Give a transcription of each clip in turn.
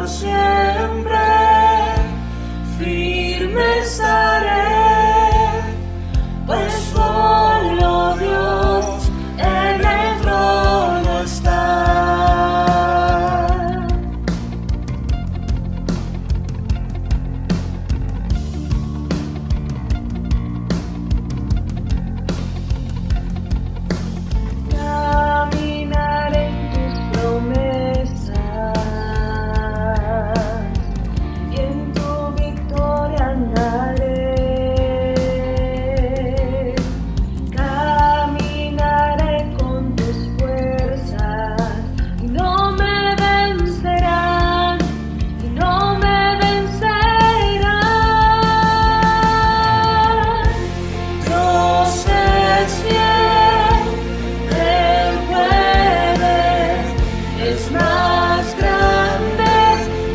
por siempre firme estaré, pues solo Dios en el trono está. Caminaré en tus promesas y en tu victoria andaré. Caminaré con tus fuerzas y no me vencerán, y no me vencerán. Dios es fiel, Él puede, es más grande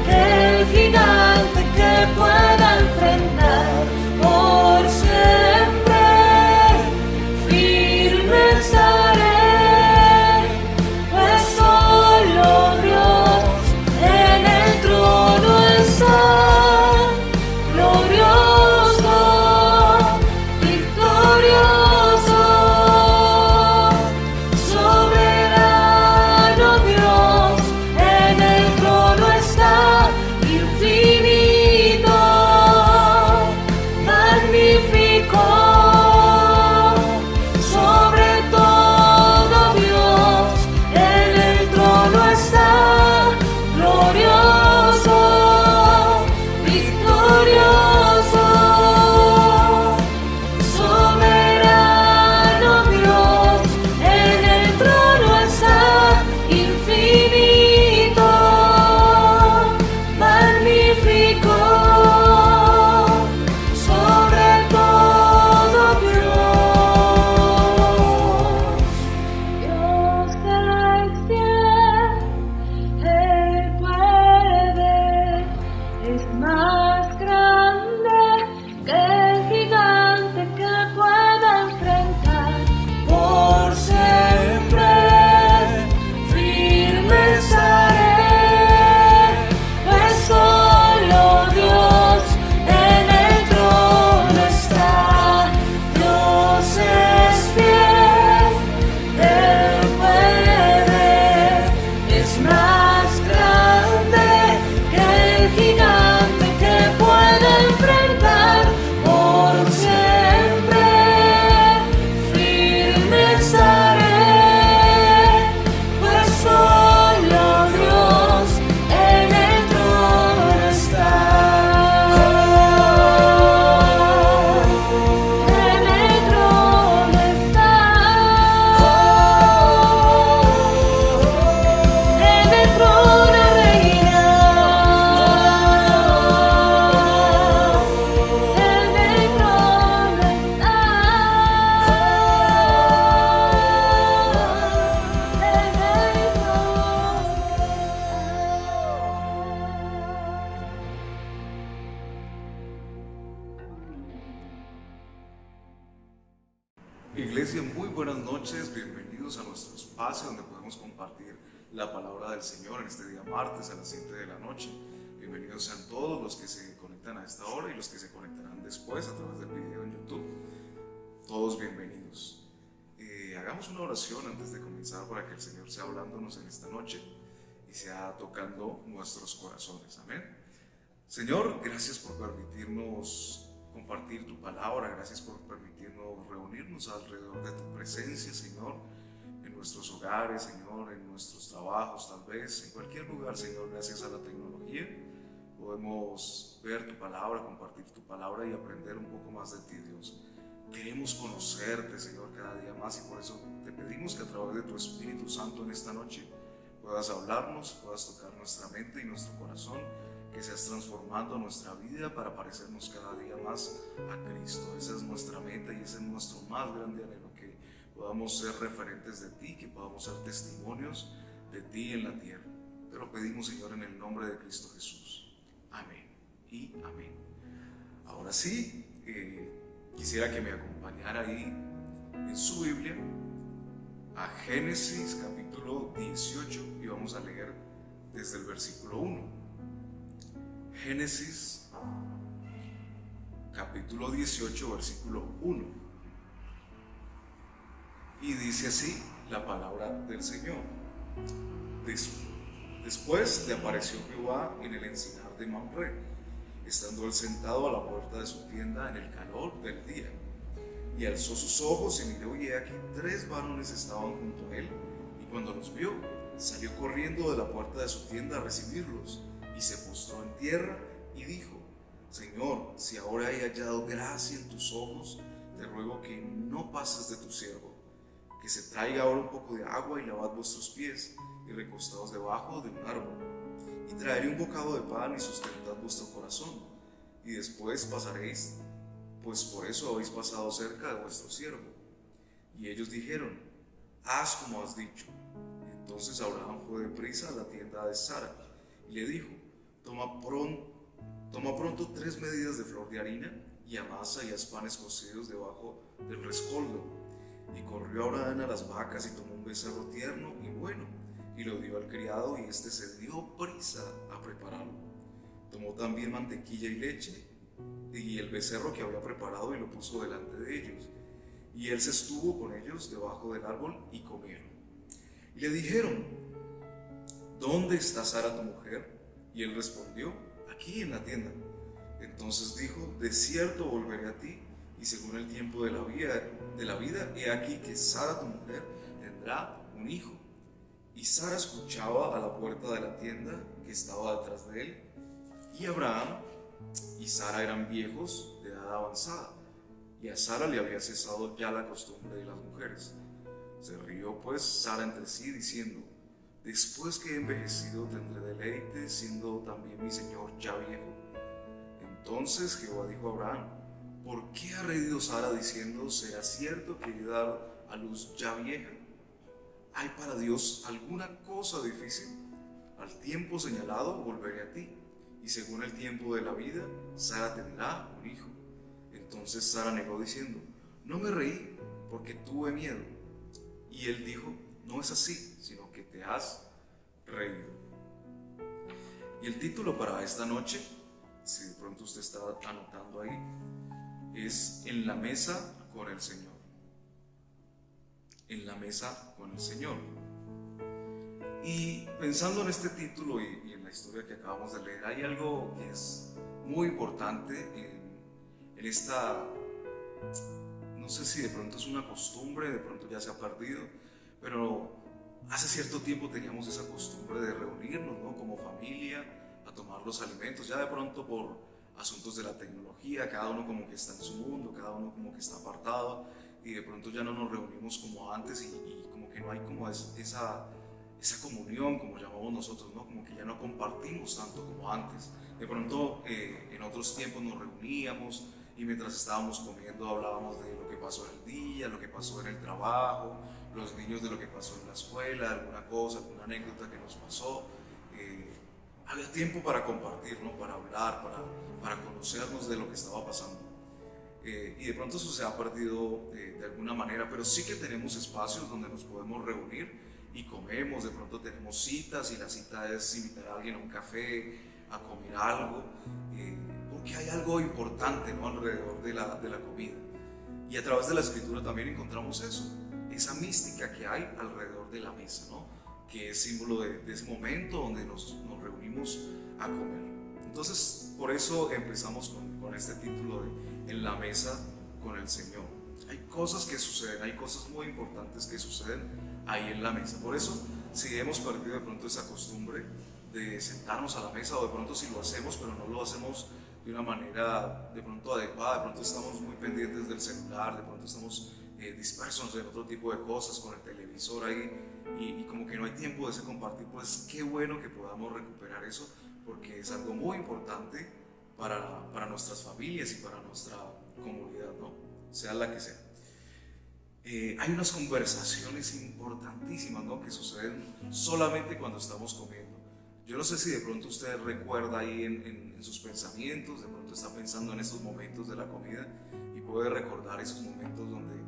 que el gigante que pueda enfrentar. Por siempre firme estaré, pues solo Dios en el trono está. Glorioso, victorioso, soberano Dios en el trono está. Infinito, magnífico, sobre todo Dios en el trono está. Glorioso, victorioso, soberano Dios en el trono está. Infinito, magnífico, sobre todo Dios. Dios celestial, Él puede, es más grande que el gigante que pueda enfrentar. Por siempre firme estaré, pues solo Dios en el trono está. Dios es fiel, Él puede, es más grande que el gigante que pueda enfrentar. Por siempre firme estaré, pues solo Dios en el trono está. En el trono está. En el trono reina. En el trono está. Iglesia, muy buenas noches, bienvenidos a nuestro espacio donde podemos compartir la palabra del Señor en este día martes a las 7 de la noche. Bienvenidos sean todos los que se conectan a esta hora y los que se conectarán después a través del video en YouTube. Todos bienvenidos. Hagamos una oración antes de comenzar para que el Señor sea hablándonos en esta noche y sea tocando nuestros corazones. Amén. Señor, gracias por permitirnos compartir tu palabra, gracias por permitirnos reunirnos alrededor de tu presencia, Señor, en nuestros hogares, Señor, en nuestros trabajos, tal vez, en cualquier lugar, Señor. Gracias a la tecnología podemos ver tu palabra, compartir tu palabra y aprender un poco más de ti, Dios. Queremos conocerte, Señor, cada día más, y por eso te pedimos que a través de tu Espíritu Santo en esta noche puedas hablarnos, puedas tocar nuestra mente y nuestro corazón, que seas transformando nuestra vida para parecernos cada día más a Cristo. Esa es nuestra meta y ese es nuestro más grande anhelo, que podamos ser referentes de ti, que podamos ser testimonios de ti en la tierra. Te lo pedimos, Señor, en el nombre de Cristo Jesús. Amén y amén. Ahora sí, quisiera que me acompañara ahí en su Biblia a Génesis capítulo 18 y vamos a leer desde el versículo 1. Génesis capítulo 18, versículo 1. Y dice así la palabra del Señor. Después le apareció Jehová en el encinar de Mamre, estando él sentado a la puerta de su tienda en el calor del día. Y alzó sus ojos y miró, y he aquí 3 varones estaban junto a él, y cuando los vio, salió corriendo de la puerta de su tienda a recibirlos, y se postró en tierra y dijo: Señor, si ahora he hallado gracia en tus ojos, te ruego que no pases de tu siervo, que se traiga ahora un poco de agua y lavad vuestros pies, y recostaos debajo de un árbol, y traeré un bocado de pan y sustentad vuestro corazón, y después pasaréis, pues por eso habéis pasado cerca de vuestro siervo. Y ellos dijeron: haz como has dicho. Entonces Abraham fue deprisa a la tienda de Sara, y le dijo: toma pronto 3 medidas de flor de harina, y amasa y haz panes cocidos debajo del rescoldo. Y corrió Abraham a las vacas y tomó un becerro tierno y bueno, y lo dio al criado, y éste se dio prisa a prepararlo. Tomó también mantequilla y leche y el becerro que había preparado, y lo puso delante de ellos. Y él se estuvo con ellos debajo del árbol, y comieron. Y le dijeron: ¿dónde está Sara tu mujer? Y él respondió: aquí en la tienda. Entonces dijo: de cierto volveré a ti, y según el tiempo de la vida, he aquí que Sara tu mujer tendrá un hijo. Y Sara escuchaba a la puerta de la tienda que estaba detrás de él. Y Abraham y Sara eran viejos de edad avanzada, y a Sara le había cesado ya la costumbre de las mujeres. Se rió pues Sara entre sí, diciendo: después que he envejecido tendré deleite, siendo también mi señor ya viejo. Entonces Jehová dijo a Abraham: ¿por qué ha reído Sara diciendo: será cierto que he de dar a luz ya vieja? ¿Hay para Dios alguna cosa difícil? Al tiempo señalado volveré a ti, y según el tiempo de la vida, Sara tendrá un hijo. Entonces Sara negó diciendo: no me reí, porque tuve miedo. Y él dijo: no es así, sino que te has reído. Y el título para esta noche, si de pronto usted está anotando ahí, es En la mesa con el Señor. En la mesa con el Señor. Y pensando en este título y en la historia que acabamos de leer, hay algo que es muy importante en esta, no sé si de pronto es una costumbre, de pronto ya se ha perdido, pero hace cierto tiempo teníamos esa costumbre de reunirnos, ¿no?, como familia, a tomar los alimentos. Ya de pronto por asuntos de la tecnología, cada uno como que está en su mundo, cada uno como que está apartado, y de pronto ya no nos reunimos como antes, y como que no hay como esa comunión, como llamamos nosotros, ¿no? Como que ya no compartimos tanto como antes. De pronto en otros tiempos nos reuníamos, y mientras estábamos comiendo hablábamos de lo que pasó en el día, lo que pasó en el trabajo, los niños de lo que pasó en la escuela, alguna cosa, alguna anécdota que nos pasó. Había tiempo para compartir, ¿no?, para hablar, para conocernos de lo que estaba pasando. Y de pronto eso se ha perdido de alguna manera, pero sí que tenemos espacios donde nos podemos reunir y comemos. De pronto tenemos citas, y la cita es invitar a alguien a un café, a comer algo, porque hay algo importante, ¿no?, alrededor de la comida. Y a través de la escritura también encontramos eso, esa mística que hay alrededor de la mesa, ¿no?, que es símbolo de ese momento donde nos reunimos a comer. Entonces, por eso empezamos con este título de En la mesa con el Señor. Hay cosas que suceden, hay cosas muy importantes que suceden ahí en la mesa. Por eso, si hemos perdido de pronto esa costumbre de sentarnos a la mesa, o de pronto si lo hacemos, pero no lo hacemos de una manera de pronto adecuada, de pronto estamos muy pendientes del celular, de pronto estamos dispersos en otro tipo de cosas, con el televisor ahí, y como que no hay tiempo de ese compartir, pues qué bueno que podamos recuperar eso, porque es algo muy importante para nuestras familias y para nuestra comunidad, ¿no?, sea la que sea. Hay unas conversaciones importantísimas, ¿no?, que suceden solamente cuando estamos comiendo. Yo no sé si de pronto usted recuerda ahí en sus pensamientos, de pronto está pensando en estos momentos de la comida y puede recordar esos momentos donde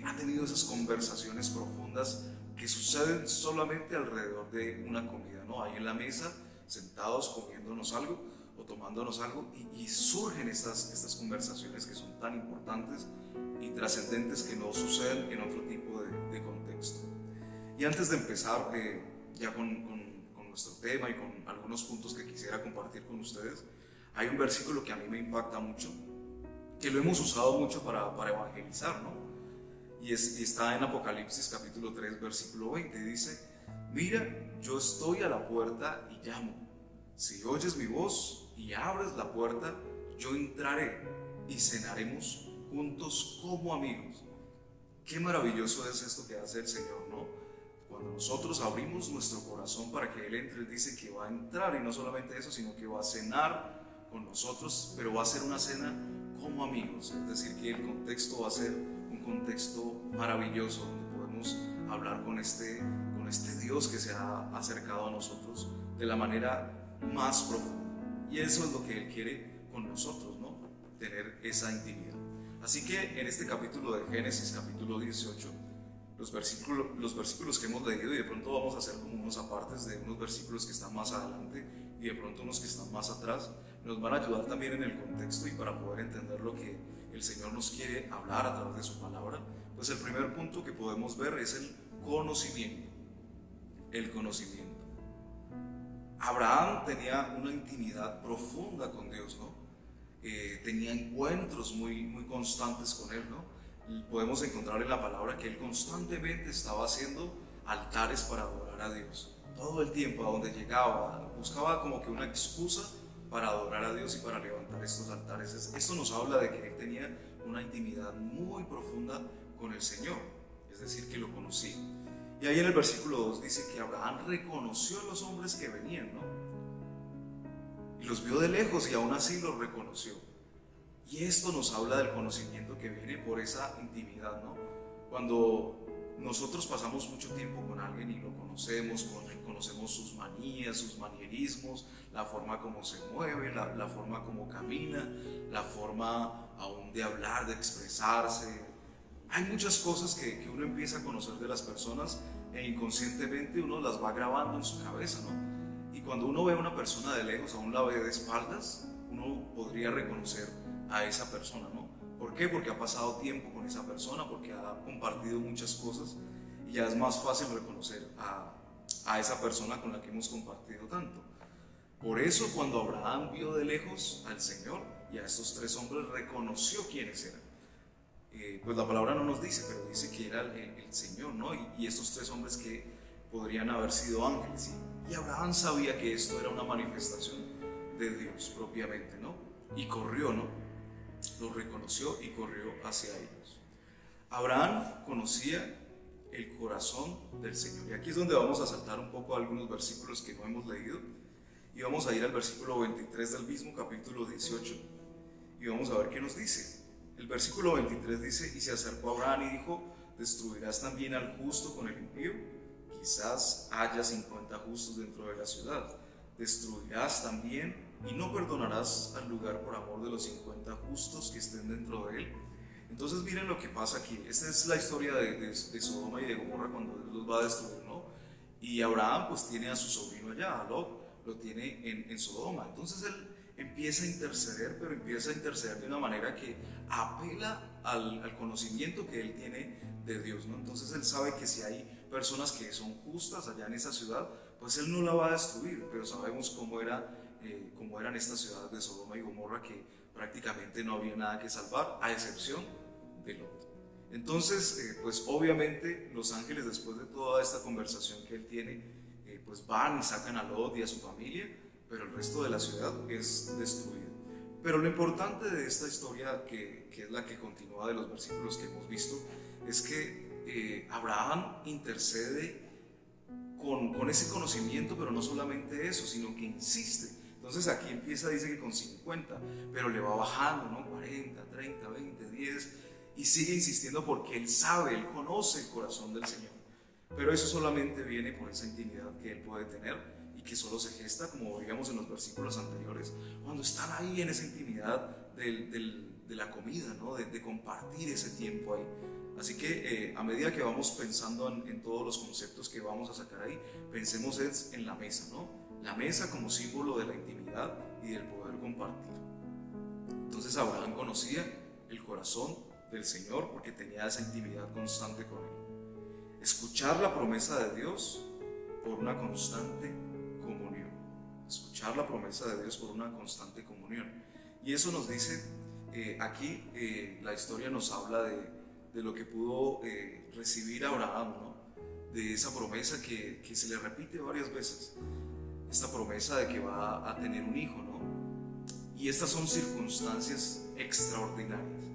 ha tenido esas conversaciones profundas que suceden solamente alrededor de una comida, ¿no?, ahí en la mesa, sentados comiéndonos algo, o tomándonos algo y surgen estas conversaciones que son tan importantes y trascendentes que no suceden en otro tipo de contexto. Y antes de empezar ya con nuestro tema y con algunos puntos que quisiera compartir con ustedes, hay un versículo que a mí me impacta mucho, que lo hemos usado mucho para evangelizar, ¿no? Y está en Apocalipsis capítulo 3, versículo 20, y dice: mira, yo estoy a la puerta y llamo. Si oyes mi voz y abres la puerta, yo entraré y cenaremos juntos como amigos. Qué maravilloso es esto que hace el Señor, ¿no? Cuando nosotros abrimos nuestro corazón para que Él entre, Él dice que va a entrar, y no solamente eso, sino que va a cenar con nosotros, pero va a ser una cena como amigos. Es decir, que el contexto va a ser un contexto maravilloso, donde podemos hablar con este Dios que se ha acercado a nosotros de la manera más profunda. Y eso es lo que Él quiere con nosotros, ¿no? Tener esa intimidad. Así que en este capítulo de Génesis, capítulo 18, los versículos que hemos leído, y de pronto vamos a hacer como unos apartes de unos versículos que están más adelante y de pronto unos que están más atrás, nos van a ayudar también en el contexto y para poder entender lo que el Señor nos quiere hablar a través de su palabra. Pues el primer punto que podemos ver es el conocimiento. El conocimiento. Abraham tenía una intimidad profunda con Dios, ¿no? Tenía encuentros muy constantes con Él, ¿no? Y podemos encontrar en la palabra que Él constantemente estaba haciendo altares para adorar a Dios. Todo el tiempo, a donde llegaba, buscaba como que una excusa para adorar a Dios y para levantar estos altares. Esto nos habla de que Él tenía una intimidad muy profunda con el Señor, es decir, que lo conocía. Y ahí en el versículo 2 dice que Abraham reconoció a los hombres que venían, ¿no? Y los vio de lejos y aún así los reconoció. Y esto nos habla del conocimiento que viene por esa intimidad, ¿no? Cuando nosotros pasamos mucho tiempo con alguien y lo conocemos, conocemos sus manías, sus manierismos, la forma como se mueve, la forma como camina, la forma aún de hablar, de expresarse. Hay muchas cosas que uno empieza a conocer de las personas e inconscientemente uno las va grabando en su cabeza, ¿no? Y cuando uno ve a una persona de lejos, aún la ve de espaldas, uno podría reconocer a esa persona, ¿no? ¿Por qué? Porque ha pasado tiempo con esa persona, porque ha compartido muchas cosas y ya es más fácil reconocer a esa persona con la que hemos compartido tanto. Por eso cuando Abraham vio de lejos al Señor y a estos tres hombres, reconoció quiénes eran. Pues la palabra no nos dice, pero dice que era el Señor, ¿no? Y estos tres hombres que podrían haber sido ángeles. Y Abraham sabía que esto era una manifestación de Dios propiamente, ¿no? Y corrió, ¿no? Lo reconoció y corrió hacia ellos. Abraham conocía el corazón del Señor. Y aquí es donde vamos a saltar un poco algunos versículos que no hemos leído. Y vamos a ir al versículo 23 del mismo capítulo 18. Y vamos a ver qué nos dice. El versículo 23 dice: y se acercó a Abraham y dijo: ¿destruirás también al justo con el impío? Quizás haya 50 justos dentro de la ciudad. ¿Destruirás también y no perdonarás al lugar por amor de los 50 justos que estén dentro de él? Entonces miren lo que pasa aquí. Esta es la historia de Sodoma y de Gomorra cuando Dios los va a destruir, ¿no? Y Abraham pues tiene a su sobrino allá, a Lot, lo tiene en Sodoma. Entonces él empieza a interceder, pero empieza a interceder de una manera que apela al conocimiento que él tiene de Dios, ¿no? Entonces él sabe que si hay personas que son justas allá en esa ciudad, pues él no la va a destruir, pero sabemos cómo eran estas ciudades de Sodoma y Gomorra, que prácticamente no había nada que salvar, a excepción de Lot. Entonces, pues obviamente los ángeles, después de toda esta conversación que él tiene, pues van y sacan a Lot y a su familia, pero el resto de la ciudad es destruida. Pero lo importante de esta historia, que es la que continúa de los versículos que hemos visto, es que Abraham intercede con ese conocimiento, pero no solamente eso, sino que insiste. Entonces aquí empieza, dice que con 50, pero le va bajando, ¿no? 40, 30, 20, 10, y sigue insistiendo porque él sabe, él conoce el corazón del Señor. Pero eso solamente viene por esa intimidad que él puede tener y que solo se gesta, como veíamos en los versículos anteriores, cuando están ahí en esa intimidad de la comida, ¿no? De compartir ese tiempo ahí. Así que a medida que vamos pensando en todos los conceptos que vamos a sacar ahí, pensemos en la mesa, ¿no? La mesa como símbolo de la intimidad. intimidad y del poder compartir. Entonces Abraham conocía el corazón del Señor porque tenía esa intimidad constante con Él. Escuchar la promesa de Dios por una constante comunión. Escuchar la promesa de Dios por una constante comunión. Y eso nos dice, aquí la historia nos habla de lo que pudo recibir Abraham, ¿no? De esa promesa que se le repite varias veces. Esta promesa de que va a tener un hijo, ¿no? Y estas son circunstancias extraordinarias,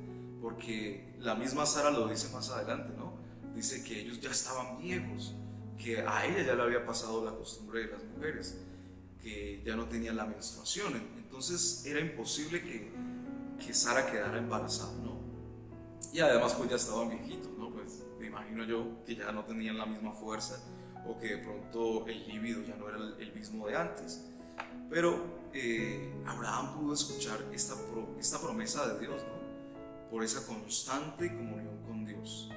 porque la misma Sara lo dice más adelante, ¿no? Dice que ellos ya estaban viejos, que a ella ya le había pasado la costumbre de las mujeres, que ya no tenían la menstruación. Entonces era imposible que Sara quedara embarazada, ¿no? Y además pues ya estaban viejitos, ¿no? Pues me imagino yo que ya no tenían la misma fuerza, o que de pronto el líbido ya no era el mismo de antes. Pero Abraham pudo escuchar esta promesa de Dios, ¿no? Por esa constante comunión con Dios.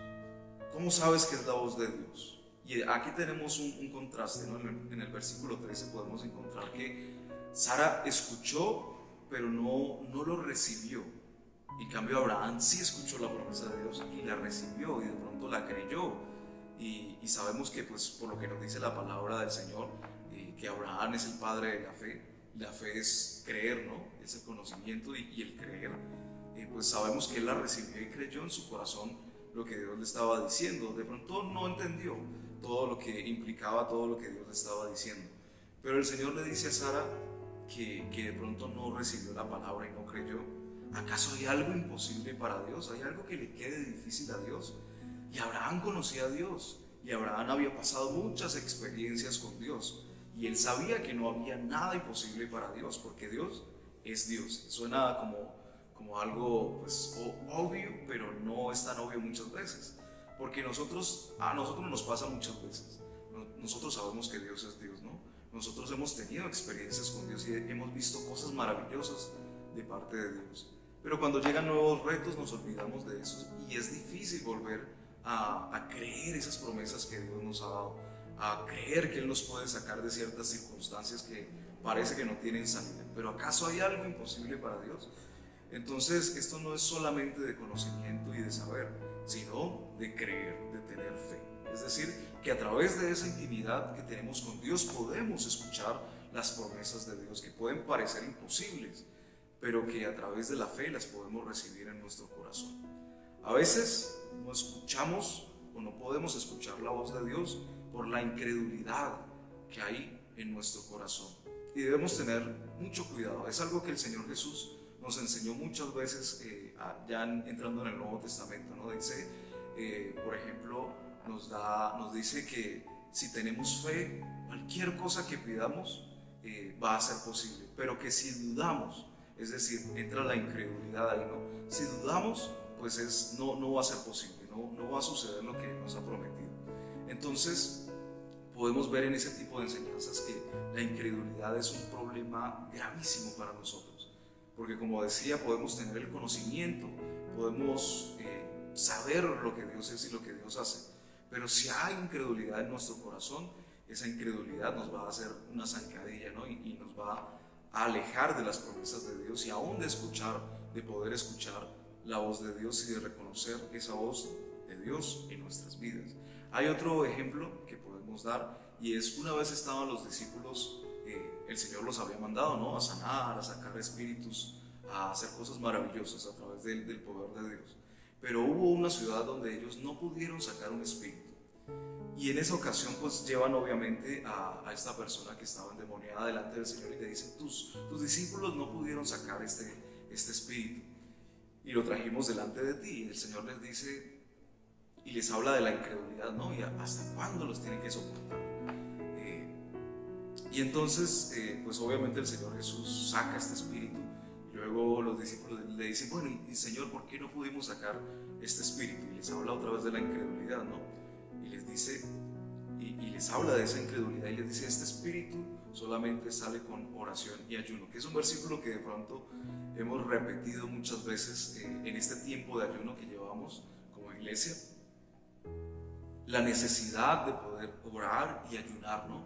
¿Cómo sabes que es la voz de Dios? Y aquí tenemos un contraste, ¿no? En el versículo 13 podemos encontrar que Sara escuchó, pero no lo recibió. En cambio Abraham sí escuchó la promesa de Dios y la recibió, y de pronto la creyó. Y sabemos que, pues, por lo que nos dice la palabra del Señor, que Abraham es el padre de la fe. La fe es creer, ¿no? Es el conocimiento y el creer. Pues sabemos que él la recibió y creyó en su corazón lo que Dios le estaba diciendo. De pronto no entendió todo lo que implicaba, todo lo que Dios le estaba diciendo. Pero el Señor le dice a Sara que de pronto no recibió la palabra y no creyó. ¿Acaso hay algo imposible para Dios? ¿Hay algo que le quede difícil a Dios? Y Abraham conocía a Dios, y Abraham había pasado muchas experiencias con Dios, y él sabía que no había nada imposible para Dios, porque Dios es Dios. Suena como algo, pues, obvio, pero no es tan obvio muchas veces, porque a nosotros nos pasa muchas veces. Nosotros sabemos que Dios es Dios, ¿no? Nosotros hemos tenido experiencias con Dios y hemos visto cosas maravillosas de parte de Dios, pero cuando llegan nuevos retos nos olvidamos de eso, y es difícil volver a creer esas promesas que Dios nos ha dado, a creer que Él nos puede sacar de ciertas circunstancias que parece que no tienen salida. Pero ¿acaso hay algo imposible para Dios? Entonces esto no es solamente de conocimiento y de saber, sino de creer, de tener fe. Es decir, que a través de esa intimidad que tenemos con Dios podemos escuchar las promesas de Dios, que pueden parecer imposibles, pero que a través de la fe las podemos recibir en nuestro corazón. A veces no escuchamos o no podemos escuchar la voz de Dios por la incredulidad que hay en nuestro corazón, y debemos tener mucho cuidado. Es algo que el Señor Jesús nos enseñó muchas veces, ya entrando en el Nuevo Testamento, ¿no? Dice, por ejemplo, nos dice que si tenemos fe, cualquier cosa que pidamos va a ser posible, pero que si dudamos, es decir, entra la incredulidad ahí, ¿no? Si dudamos, pues no va a ser posible, no va a suceder lo que nos ha prometido. Entonces podemos ver en ese tipo de enseñanzas que la incredulidad es un problema gravísimo para nosotros, porque, como decía, podemos tener el conocimiento, podemos saber lo que Dios es y lo que Dios hace, pero si hay incredulidad en nuestro corazón, esa incredulidad nos va a hacer una zancadilla, ¿no? y nos va a alejar de las promesas de Dios, y aún de poder escuchar la voz de Dios y de reconocer esa voz de Dios en nuestras vidas. Hay otro ejemplo que podemos dar, y es: una vez estaban los discípulos, el Señor los había mandado, ¿no? A sanar, a sacar espíritus, a hacer cosas maravillosas a través del poder de Dios. Pero hubo una ciudad donde ellos no pudieron sacar un espíritu, y en esa ocasión pues llevan obviamente a esta persona que estaba endemoniada delante del Señor y le dicen: tus discípulos no pudieron sacar este espíritu y lo trajimos delante de ti. Y el Señor les dice y les habla de la incredulidad, ¿no? Y hasta cuándo los tienen que soportar. Y entonces pues obviamente el Señor Jesús saca este espíritu, y luego los discípulos le dicen: bueno, y Señor, ¿por qué no pudimos sacar este espíritu? Y les habla otra vez de la incredulidad, ¿no? Y les dice, y les habla de esa incredulidad, y les dice: este espíritu solamente sale con oración y ayuno, que es un versículo que de pronto hemos repetido muchas veces en este tiempo de ayuno que llevamos como iglesia. La necesidad de poder orar y ayunar, ¿no?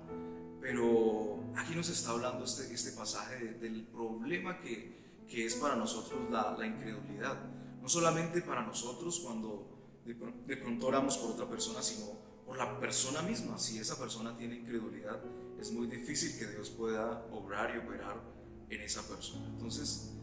Pero aquí nos está hablando este pasaje del problema que es para nosotros la incredulidad. No solamente para nosotros cuando de pronto oramos por otra persona, sino por la persona misma. Si esa persona tiene incredulidad, es muy difícil que Dios pueda obrar y operar en esa persona. Entonces,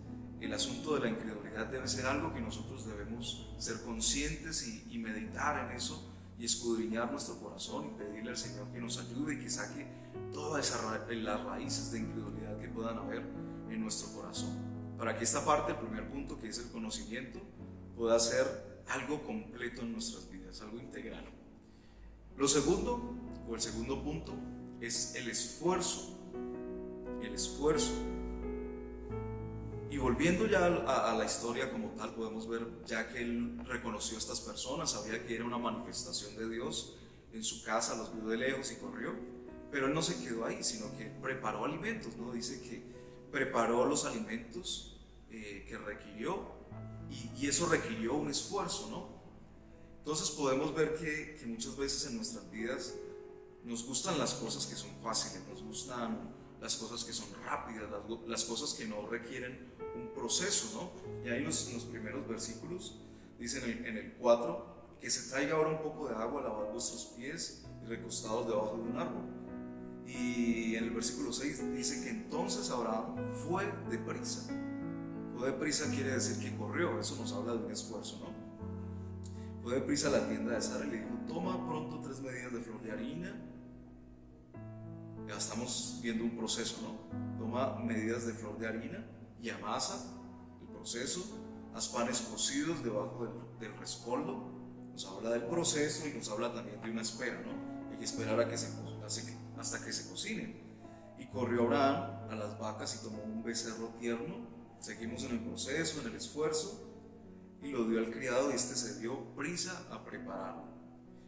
el asunto de la incredulidad debe ser algo que nosotros debemos ser conscientes y meditar en eso y escudriñar nuestro corazón y pedirle al Señor que nos ayude y que saque todas las raíces de incredulidad que puedan haber en nuestro corazón, para que esta parte, el primer punto, que es el conocimiento, pueda ser algo completo en nuestras vidas, algo integral. Lo segundo, o el segundo punto, es el esfuerzo. El esfuerzo. Y volviendo ya a la historia como tal, podemos ver ya que él reconoció a estas personas, sabía que era una manifestación de Dios en su casa, los vio de lejos y corrió. Pero él no se quedó ahí, sino que preparó alimentos, ¿no? Dice que preparó los alimentos que requirió, y eso requirió un esfuerzo, ¿no? Entonces podemos ver que muchas veces en nuestras vidas nos gustan las cosas que son fáciles, nos gustan las cosas que son rápidas, las cosas que no requieren un proceso, ¿no? Y ahí en los primeros versículos dice en el 4, que se traiga ahora un poco de agua, lavar vuestros pies y recostados debajo de un árbol. Y en el versículo 6 dice que entonces Abraham fue deprisa. Fue deprisa quiere decir que corrió, eso nos habla de un esfuerzo, ¿no? Fue deprisa a la tienda de Sara y le dijo: toma pronto 3 medidas de flor de harina. Ya estamos viendo un proceso, ¿no? Toma medidas de flor de harina y amasa el proceso. Haz panes cocidos debajo del rescoldo. Nos habla del proceso y nos habla también de una espera, ¿no? Hay que esperar hasta que se cocinen. Y corrió Abraham a las vacas y tomó un becerro tierno. Seguimos en el proceso, en el esfuerzo, y lo dio al criado y este se dio prisa a prepararlo.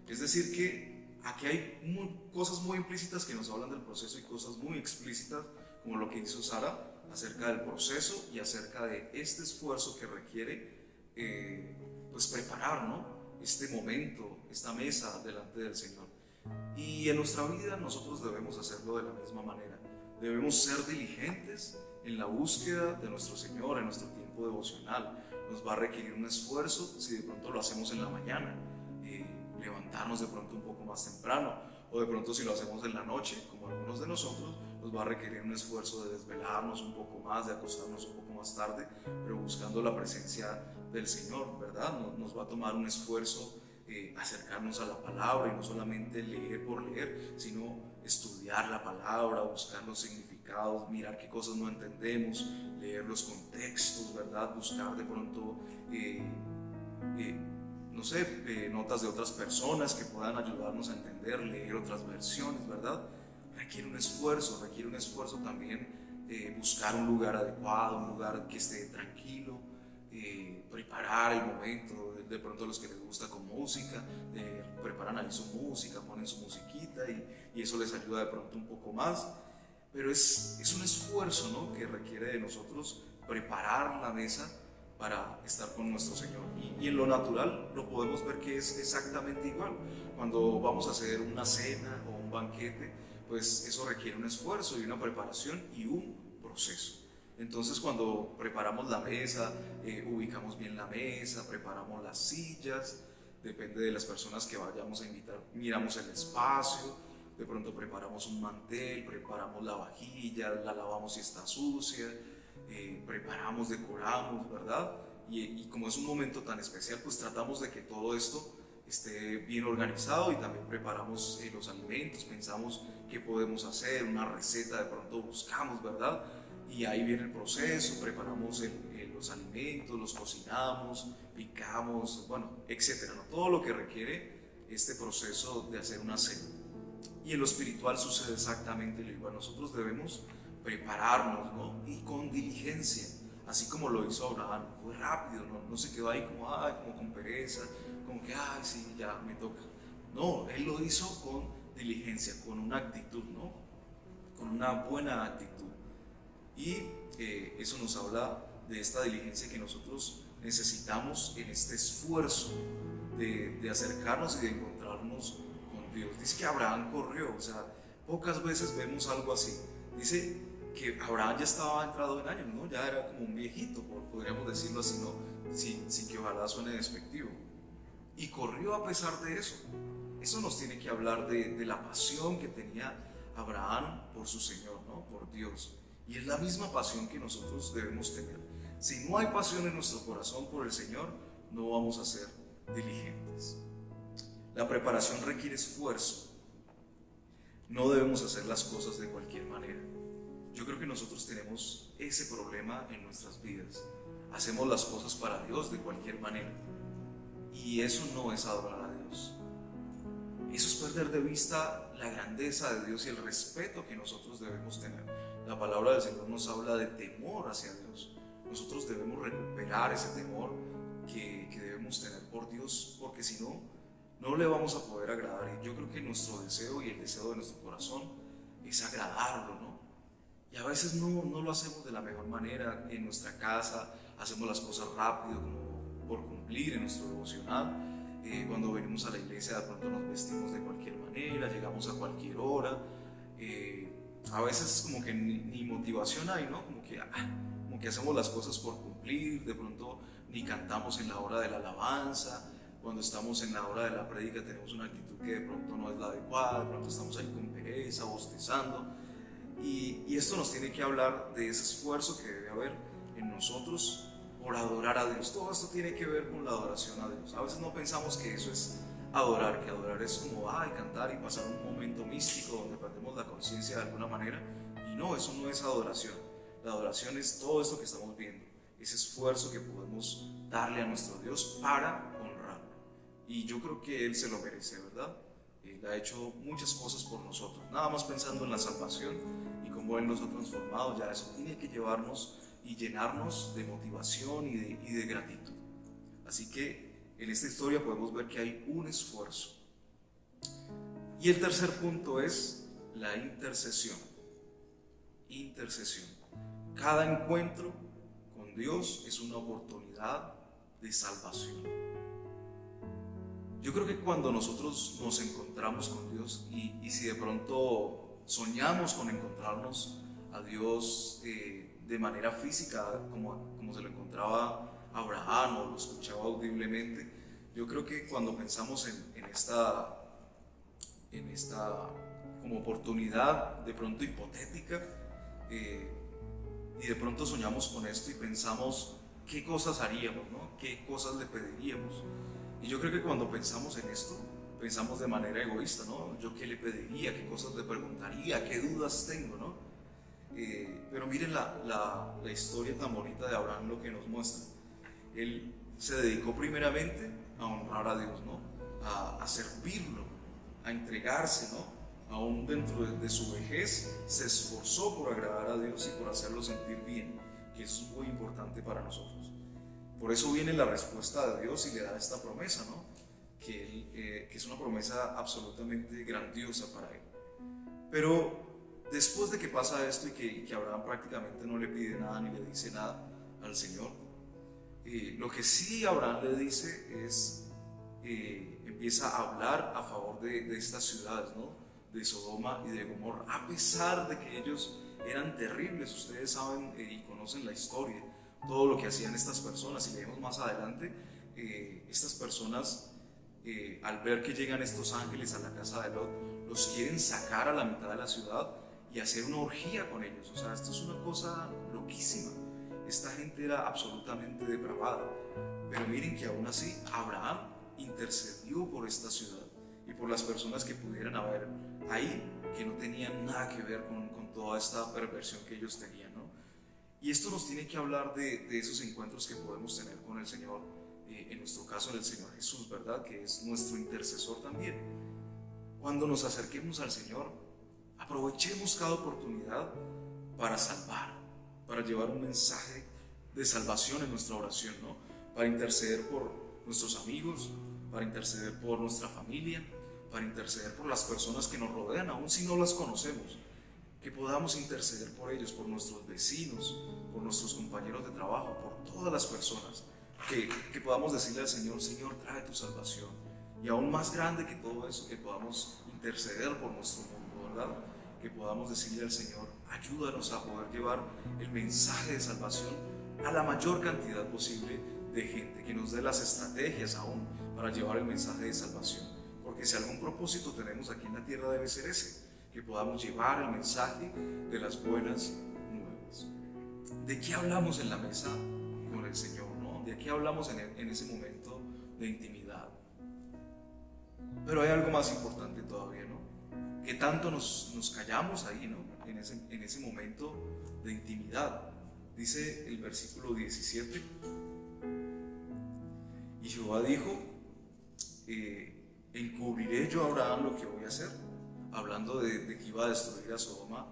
Es decir que aquí hay cosas muy implícitas que nos hablan del proceso y cosas muy explícitas como lo que hizo Sara acerca del proceso y acerca de este esfuerzo que requiere pues preparar, ¿no? Este momento, esta mesa delante del Señor. Y en nuestra vida nosotros debemos hacerlo de la misma manera. Debemos ser diligentes en la búsqueda de nuestro Señor, en nuestro tiempo devocional. Nos va a requerir un esfuerzo si de pronto lo hacemos en la mañana, levantarnos de pronto un poco más temprano, o de pronto si lo hacemos en la noche, como algunos de nosotros, nos va a requerir un esfuerzo de desvelarnos un poco más, de acostarnos un poco más tarde, pero buscando la presencia del Señor, ¿verdad? Nos va a tomar un esfuerzo acercarnos a la palabra, y no solamente leer por leer, sino estudiar la palabra, buscar los significados, mirar qué cosas no entendemos, leer los contextos, ¿verdad? Buscar de pronto no sé, notas de otras personas que puedan ayudarnos a entender, leer otras versiones, ¿verdad? Requiere un esfuerzo también buscar un lugar adecuado, un lugar que esté tranquilo, preparar el momento. De pronto a los que les gusta con música, preparan ahí su música, ponen su musiquita y eso les ayuda de pronto un poco más. Pero es un esfuerzo, ¿no?, que requiere de nosotros preparar la mesa para estar con nuestro Señor. Y en lo natural lo podemos ver que es exactamente igual. Cuando vamos a hacer una cena o un banquete, pues eso requiere un esfuerzo y una preparación y un proceso. Entonces cuando preparamos la mesa, ubicamos bien la mesa, preparamos las sillas, depende de las personas que vayamos a invitar, miramos el espacio, de pronto preparamos un mantel, preparamos la vajilla, la lavamos si está sucia, preparamos, decoramos, ¿verdad? Y como es un momento tan especial, pues tratamos de que todo esto esté bien organizado y también preparamos los alimentos, pensamos qué podemos hacer, una receta de pronto buscamos, ¿verdad? Y ahí viene el proceso, preparamos los alimentos, los cocinamos, picamos, bueno, etcétera, ¿no? Todo lo que requiere este proceso de hacer una cena. Y en lo espiritual sucede exactamente lo igual. Nosotros debemos prepararnos, ¿no? Y con diligencia, así como lo hizo Abraham. Fue rápido, no se quedó ahí como con pereza, como que, sí, ya me toca. No, él lo hizo con diligencia, con una actitud, ¿no? Con una buena actitud. Y eso nos habla de esta diligencia que nosotros necesitamos en este esfuerzo de acercarnos y de encontrarnos con Dios. Dice que Abraham corrió, o sea, pocas veces vemos algo así. Dice que Abraham ya estaba entrado en años, ¿no? Ya era como un viejito, podríamos decirlo así, ¿no? Sin que ojalá suene despectivo. Y corrió a pesar de eso. Eso nos tiene que hablar de la pasión que tenía Abraham por su Señor, ¿no? Por Dios. Y es la misma pasión que nosotros debemos tener. Si no hay pasión en nuestro corazón por el Señor, no vamos a ser diligentes. La preparación requiere esfuerzo. No debemos hacer las cosas de cualquier manera. Yo creo que nosotros tenemos ese problema en nuestras vidas. Hacemos las cosas para Dios de cualquier manera. Y eso no es adorar a Dios. Eso es perder de vista la grandeza de Dios y el respeto que nosotros debemos tener. La palabra del Señor nos habla de temor hacia Dios. Nosotros debemos recuperar ese temor que debemos tener por Dios, porque si no, no le vamos a poder agradar. Y yo creo que nuestro deseo y el deseo de nuestro corazón es agradarlo, ¿no? Y a veces no lo hacemos de la mejor manera. En nuestra casa hacemos las cosas rápido, como por cumplir en nuestro devocional. Cuando venimos a la iglesia de pronto nos vestimos de cualquier manera, llegamos a cualquier hora. A veces como que ni motivación hay, ¿no? Como que hacemos las cosas por cumplir. De pronto ni cantamos en la hora de la alabanza. Cuando estamos en la hora de la prédica tenemos una actitud que de pronto no es la adecuada. De pronto estamos ahí con pereza, bostezando. Y esto nos tiene que hablar de ese esfuerzo que debe haber en nosotros por adorar a Dios. Todo esto tiene que ver con la adoración a Dios. A veces no pensamos que eso es adorar, que adorar es como cantar y pasar un momento místico donde perdemos la conciencia de alguna manera. Y no, eso no es adoración. La adoración es todo esto que estamos viendo, ese esfuerzo que podemos darle a nuestro Dios para honrarlo. Y yo creo que Él se lo merece, ¿verdad? Él ha hecho muchas cosas por nosotros, nada más pensando en la salvación y cómo Él nos ha transformado. Ya eso tiene que llevarnos y llenarnos de motivación y de gratitud. Así que en esta historia podemos ver que hay un esfuerzo. Y el tercer punto es la intercesión. Intercesión. Cada encuentro con Dios es una oportunidad de salvación. Yo creo que cuando nosotros nos encontramos con Dios y si de pronto soñamos con encontrarnos a Dios de manera física, como se lo encontraba Abraham o lo escuchaba audiblemente, yo creo que cuando pensamos en esta como oportunidad de pronto hipotética, y de pronto soñamos con esto y pensamos qué cosas haríamos, ¿no? Qué cosas le pediríamos. Y yo creo que cuando pensamos en esto, pensamos de manera egoísta, ¿no? Yo qué le pediría, qué cosas le preguntaría, qué dudas tengo, ¿no? Pero miren la historia tan bonita de Abraham, lo que nos muestra. Él se dedicó primeramente a honrar a Dios, ¿no? A servirlo, a entregarse, ¿no? Aún dentro de su vejez, se esforzó por agradar a Dios y por hacerlo sentir bien, que eso es muy importante para nosotros. Por eso viene la respuesta de Dios y le da esta promesa, ¿no? Que es una promesa absolutamente grandiosa para él. Pero después de que pasa esto y que Abraham prácticamente no le pide nada ni le dice nada al Señor, lo que sí Abraham le dice es, empieza a hablar a favor de estas ciudades, ¿no? De Sodoma y de Gomorra, a pesar de que ellos eran terribles. Ustedes saben y conocen la historia, todo lo que hacían estas personas. Si leemos más adelante, estas personas, al ver que llegan estos ángeles a la casa de Lot, los quieren sacar a la mitad de la ciudad y hacer una orgía con ellos. O sea, esto es una cosa loquísima. Esta gente era absolutamente depravada. Pero miren que aún así Abraham intercedió por esta ciudad y por las personas que pudieran haber ahí, que no tenían nada que ver con toda esta perversión que ellos tenían, ¿no? Y esto nos tiene que hablar de esos encuentros que podemos tener con el Señor, en nuestro caso el Señor Jesús, ¿verdad? Que es nuestro intercesor también. Cuando nos acerquemos al Señor, aprovechemos cada oportunidad para salvar, para llevar un mensaje de salvación en nuestra oración, ¿no? Para interceder por nuestros amigos, para interceder por nuestra familia, para interceder por las personas que nos rodean, aun si no las conocemos, que podamos interceder por ellos, por nuestros vecinos, por nuestros compañeros de trabajo, por todas las personas, que podamos decirle al Señor, Señor, trae tu salvación. Y aún más grande que todo eso, que podamos interceder por nuestro mundo, ¿verdad? que podamos decirle al Señor, ayúdanos a poder llevar el mensaje de salvación a la mayor cantidad posible de gente, que nos dé las estrategias aún para llevar el mensaje de salvación. Porque si algún propósito tenemos aquí en la tierra debe ser ese, que podamos llevar el mensaje de las buenas nuevas. ¿De qué hablamos en la mesa con el Señor, no? ¿De qué hablamos en ese momento de intimidad? Pero hay algo más importante todavía, ¿no? Que tanto nos callamos ahí, ¿no? En ese momento de intimidad. Dice el versículo 17, y Jehová dijo, encubriré yo a Abraham lo que voy a hacer, hablando de que iba a destruir a Sodoma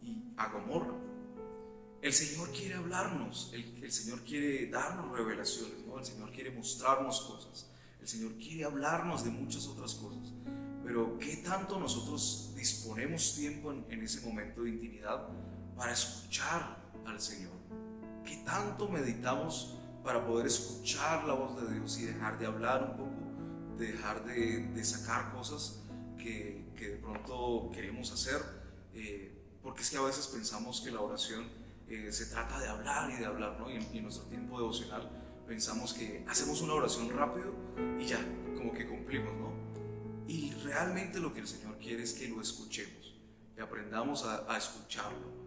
y a Gomorra. El Señor quiere hablarnos, el Señor quiere darnos revelaciones, ¿no? El Señor quiere mostrarnos cosas, el Señor quiere hablarnos de muchas otras cosas. Pero ¿qué tanto nosotros disponemos tiempo en ese momento de intimidad para escuchar al Señor? ¿Qué tanto meditamos para poder escuchar la voz de Dios y dejar de hablar un poco, dejar de sacar cosas que de pronto queremos hacer? Porque es que a veces pensamos que la oración se trata de hablar y de hablar, ¿no? Y en nuestro tiempo devocional pensamos que hacemos una oración rápido y ya, como que cumplimos, ¿no? Y realmente lo que el Señor quiere es que lo escuchemos, que aprendamos a escucharlo.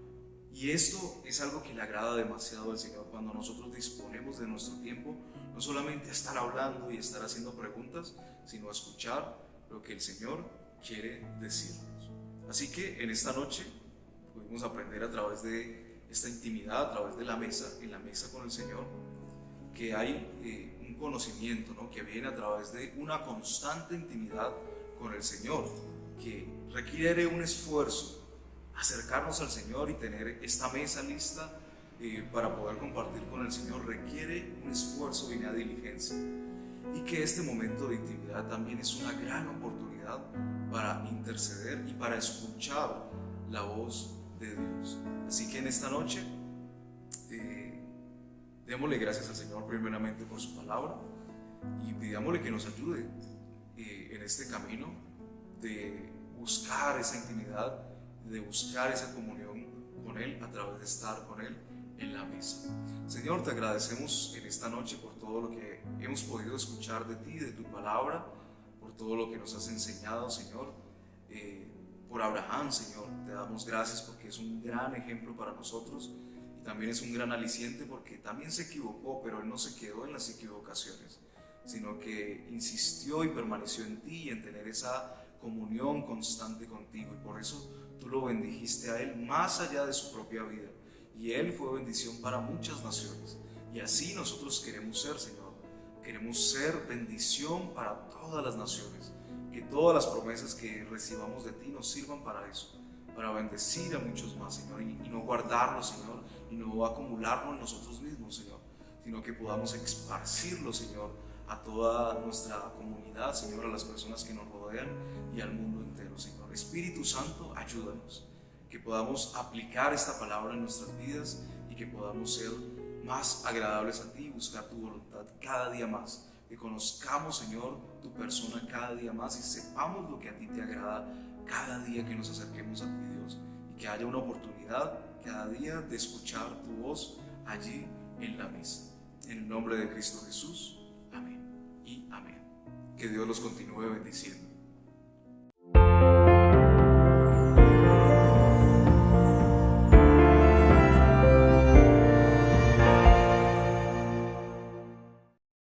Y esto es algo que le agrada demasiado al Señor cuando nosotros disponemos de nuestro tiempo, no solamente a estar hablando y estar haciendo preguntas, sino a escuchar lo que el Señor quiere decirnos. Así que en esta noche pudimos aprender a través de esta intimidad, a través de la mesa, en la mesa con el Señor, que hay un conocimiento, ¿no? Que viene a través de una constante intimidad con el Señor, que requiere un esfuerzo. Acercarnos al Señor y tener esta mesa lista para poder compartir con el Señor requiere un esfuerzo y una diligencia. Y que este momento de intimidad también es una gran oportunidad para interceder y para escuchar la voz de Dios. Así que en esta noche démosle gracias al Señor primeramente por su palabra y pidámosle que nos ayude en este camino de buscar esa intimidad, de buscar esa comunión con Él a través de estar con Él en la mesa. Señor, te agradecemos en esta noche por todo lo que hemos podido escuchar de ti, de tu palabra, por todo lo que nos has enseñado, Señor. Por Abraham, Señor, te damos gracias porque es un gran ejemplo para nosotros y también es un gran aliciente porque también se equivocó, pero él no se quedó en las equivocaciones, sino que insistió y permaneció en ti y en tener esa comunión constante contigo, y por eso tú lo bendijiste a él más allá de su propia vida, y él fue bendición para muchas naciones. Y así nosotros queremos ser, Señor. Queremos ser bendición para todas las naciones, que todas las promesas que recibamos de ti nos sirvan para eso, para bendecir a muchos más, Señor, y no guardarlo, Señor, y no acumularlo en nosotros mismos, Señor, sino que podamos esparcirlo, Señor, a toda nuestra comunidad, Señor, a las personas que nos rodean y al mundo entero, Señor. Espíritu Santo, ayúdanos, que podamos aplicar esta palabra en nuestras vidas y que podamos ser más agradables a ti y buscar tu voluntad cada día más, que conozcamos, Señor, tu persona cada día más y sepamos lo que a ti te agrada cada día que nos acerquemos a ti, Dios, y que haya una oportunidad cada día de escuchar tu voz allí en la mesa. En el nombre de Cristo Jesús, amén y amén. Que Dios los continúe bendiciendo.